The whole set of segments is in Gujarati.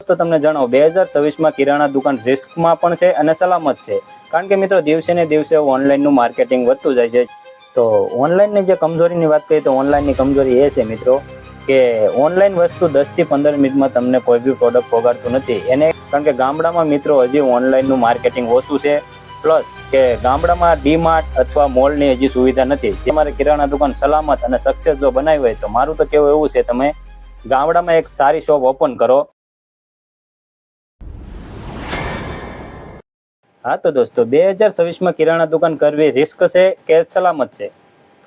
તો તમને જણાવો 2026 માં કિરાણા દુકાન રિસ્કમાં પણ છે અને સલામત છે, કારણ કે મિત્રો દિવસે ને દિવસે ઓનલાઈનનું માર્કેટિંગ વધતું જાય છે. તો ઓનલાઈનની જે કમજોરીની વાત કરીએ તો ઓનલાઈનની કમજોરી એ છે મિત્રો કે ઓનલાઈન વસ્તુ 10 થી 15 મિનિટમાં તમને કોઈ બી પ્રોડક્ટ પહોંચાડતું નથી. એને કારણ કે ગામડામાં મિત્રો હજી ઓનલાઈનનું માર્કેટિંગ ઓછું છે, પ્લસ કે ગામડામાં ડીમાર્ટ અથવા મોલની હજી સુવિધા નથી. જે મારે કિરાણા દુકાન સલામત અને સક્સેસ જો બનાવી હોય તો મારું તો કેવું એવું છે, તમે ગામડામાં એક સારી શોપ ઓપન કરો. હા તો દોસ્તો 2026 માં કિરાણા દુકાન કરવી રિસ્ક છે કે સલામત છે?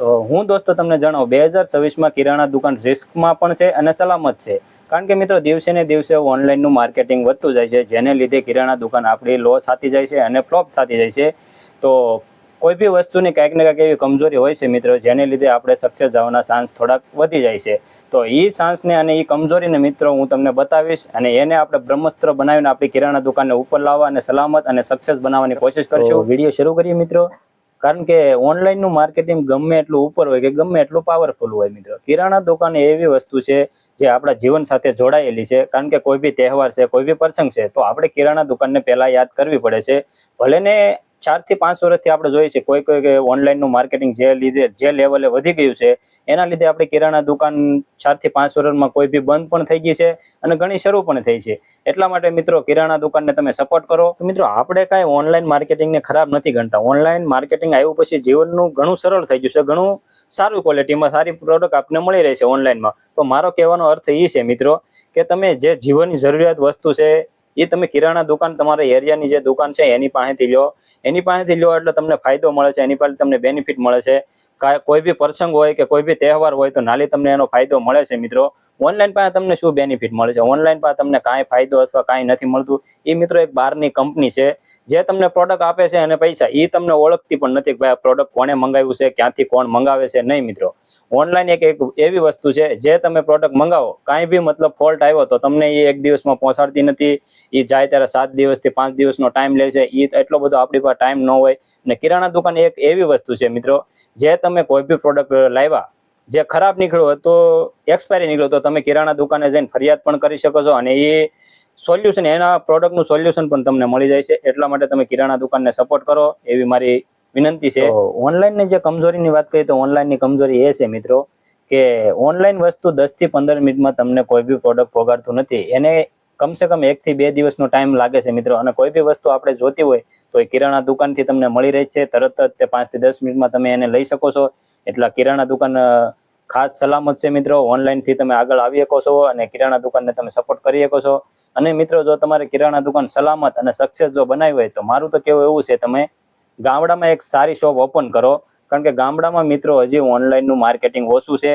તો હું દોસ્તો તમને જણાવું 2026 માં કિરાણા દુકાન રિસ્કમાં પણ છે અને સલામત છે, કારણ કે મિત્રો દિવસે ને દિવસે ઓનલાઈનનું માર્કેટિંગ વધતું જાય છે, જેને લીધે કિરાણા દુકાન આપણી લો થતી જાય છે અને ફ્લોપ થતી જાય છે. તો કોઈ બી વસ્તુની કંઈક ને કંઈક એવી કમજોરી હોય છે મિત્રો, જેને લીધે આપણે સક્સેસ જવાના ચાન્સ થોડાક વધી જાય છે. તો એ ચાન્સને અને એ કમજોરીને મિત્રો હું તમને બતાવીશ અને એને આપણે બ્રહ્માસ્ત્ર બનાવીને આપણી કિરાણા દુકાનને ઉપર લાવવા અને સલામત અને સક્સેસ બનાવવાની કોશિશ કરશું. વિડીયો શરૂ કરીએ મિત્રો, કારણ કે ઓનલાઈનનું માર્કેટિંગ ગમે એટલું ઉપર હોય કે ગમે એટલું પાવરફુલ હોય મિત્રો, કિરાણા દુકાન એવી વસ્તુ છે જે આપણા જીવન સાથે જોડાયેલી છે. કારણ કે કોઈ બી તહેવાર છે, કોઈ બી પ્રસંગ છે, તો આપણે કિરાણા દુકાનને પહેલા યાદ કરવી પડે છે. ભલે ને 4 થી 5 વર્ષથી આપણે જોઈએ છે કોઈ ઓનલાઈનનું માર્કેટિંગ જે લેવલે વધી ગયું છે, એના લીધે આપણે કિરાણા દુકાન 4 થી 5 વર્ષમાં કોઈ બી બંધ પણ થઈ ગઈ છે અને ઘણી શરૂ પણ થઈ છે. એટલા માટે મિત્રો કિરાણા દુકાનને તમે સપોર્ટ કરો. તો મિત્રો આપણે કાંઈ ઓનલાઈન માર્કેટિંગને ખરાબ નથી ગણતા. ઓનલાઈન માર્કેટિંગ આવ્યું પછી જીવનનું ઘણું સરળ થઈ ગયું છે, ઘણું સારું ક્વોલિટીમાં સારી પ્રોડક્ટ આપને મળી રહે છે ઓનલાઈનમાં. તો મારો કહેવાનો અર્થ એ છે મિત્રો કે તમે જે જીવનની જરૂરિયાત વસ્તુ છે એ તમે કિરાણા દુકાન તમારા એરિયાની જે દુકાન છે એની પાસેથી લો. એની પાસેથી લો એટલે તમને ફાયદો મળે છે, એની પાસે તમને બેનિફિટ મળે છે. કોઈ બી પ્રસંગ હોય કે કોઈ બી તહેવાર હોય તો નાલી તમને એનો ફાયદો મળે છે મિત્રો. ઓનલાઈન પાસે તમને શું બેનિફિટ મળે છે? ઓનલાઈન પાસે તમને કાંઈ ફાયદો અથવા કાંઈ નથી મળતું. એ મિત્રો એક બહારની કંપની છે જે તમને પ્રોડક્ટ આપે છે અને પૈસા, એ તમને ઓળખતી પણ નથી કે ભાઈ આ પ્રોડક્ટ કોણે મંગાવ્યું છે, ક્યાંથી કોણ મંગાવે છે. નહીં મિત્રો, ઓનલાઈન એક એવી વસ્તુ છે જે તમે પ્રોડક્ટ મંગાવો, કાંઈ બી મતલબ ફોલ્ટ આવ્યો તો તમને એ એક દિવસમાં પહોંચાડતી નથી. એ જાય ત્યારે 7 દિવસથી 5 દિવસનો ટાઈમ લે છે. એ એટલો બધો આપણી પાસે ટાઈમ ન હોય. અને કિરાણા દુકાન એક એવી વસ્તુ છે મિત્રો, જે તમે કોઈ બી પ્રોડક્ટ લાવ્યા જે ખરાબ નીકળ્યો તો એક્સપાયરી નીકળ્યો તો તમે કિરાણા દુકાને જઈને ફરિયાદ પણ કરી શકો છો અને એ સોલ્યુશન, એના પ્રોડક્ટનું સોલ્યુશન પણ તમને મળી જાય છે. એટલા માટે તમે કિરાણા દુકાનને સપોર્ટ કરો એવી મારી વિનંતી છે. ઓનલાઈનની જે કમજોરીની વાત કરીએ તો ઓનલાઈનની કમજોરી એ છે મિત્રો કે ઓનલાઈન વસ્તુ 10 થી 15 મિનિટમાં તમને કોઈ બી પ્રોડક્ટ પહોંચાડતું નથી. એને કમસે કમ 1 થી 2 દિવસનો ટાઈમ લાગે છે મિત્રો. અને કોઈ બી વસ્તુ આપણે જોતી હોય તો એ કિરાણા દુકાનથી તમને મળી રહે છે તરત જ. તે 5 થી 10 મિનિટમાં તમે એને લઈ શકો છો. એટલા કિરાણા દુકાન ખાસ સલામત છે મિત્રો. ઓનલાઈનથી તમે આગળ આવી શકો છો અને કિરાણા દુકાનને તમે સપોર્ટ કરી શકો છો. અને મિત્રો જો તમારે કિરાણા દુકાન સલામત અને સક્સેસ જો બનાવી હોય તો મારું તો કેવું એવું છે, તમે ગામડામાં એક સારી શોપ ઓપન કરો. કારણ કે ગામડામાં મિત્રો હજી ઓનલાઈનનું માર્કેટિંગ ઓછું છે,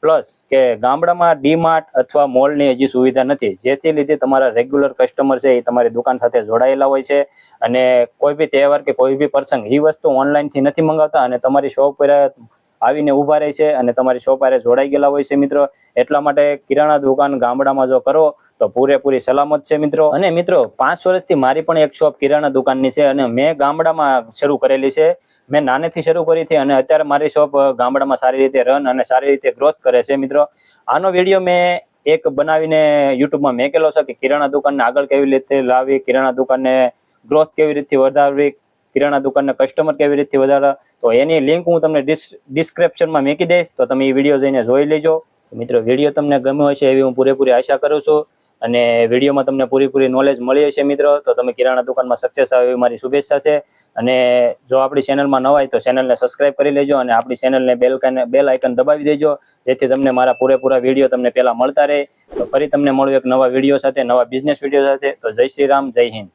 પ્લસ કે ગામડામાં ડીમાર્ટ અથવા મોલની હજી સુવિધા નથી. જેથી લીધે તમારા રેગ્યુલર કસ્ટમર છે એ તમારી દુકાન સાથે જોડાયેલા હોય છે અને કોઈ બી તહેવાર કે કોઈ બી પ્રસંગ એ વસ્તુ ઓનલાઈનથી નથી મંગાવતા અને તમારી શોપ પર આવીને ઊભા રહે છે અને તમારી શોપ પર જોડાઈ ગયેલા હોય છે મિત્રો. એટલા માટે કિરાણા દુકાન ગામડામાં જો કરો તો પૂરેપૂરી સલામત છે મિત્રો. અને મિત્રો 5 વર્ષથી મારી પણ એક શોપ કિરાણા દુકાનની છે અને મેં ગામડામાં શરૂ કરેલી છે. મેં નાનેથી શરૂ કરી હતી અને અત્યારે મારી શોપ ગામડામાં સારી રીતે રન અને સારી રીતે ગ્રોથ કરે છે મિત્રો. આનો વિડીયો મેં એક બનાવીને યુટ્યુબમાં મેકેલો છે કે કિરાણા દુકાનને આગળ કેવી રીતે લાવવી, કિરાણા દુકાનને ગ્રોથ કેવી રીતે વધારવી, કિરાણા દુકાનને કસ્ટમર કેવી રીતે વધારવા. તો એની લિંક હું તમને ડિસ્ક્રિપ્શનમાં મૂકી દઈશ, તો તમે એ વિડીયો જઈને જોઈ લેજો. મિત્રો વિડીયો તમને ગમ્યો હશે એવી હું પૂરેપૂરી આશા કરું છું અને વિડીયોમાં તમને પૂરેપૂરી નોલેજ મળી હશે મિત્રો. તો તમે કિરાણા દુકાનમાં સક્સેસ આવે એવી મારી શુભેચ્છા છે. અને જો આપણી ચેનલમાં નવા હોય તો ચેનલને સબસ્ક્રાઇબ કરી લેજો અને આપણી ચેનલને બેલ આઇકન દબાવી દેજો, જેથી તમને મારા પૂરેપૂરા વિડીયો તમને પહેલા મળતા રહે. તો ફરી તમને મળું એક નવા વિડીયો સાથે, નવા બિઝનેસ વિડીયો સાથે. તો જય શ્રી રામ, જય હિન્દ.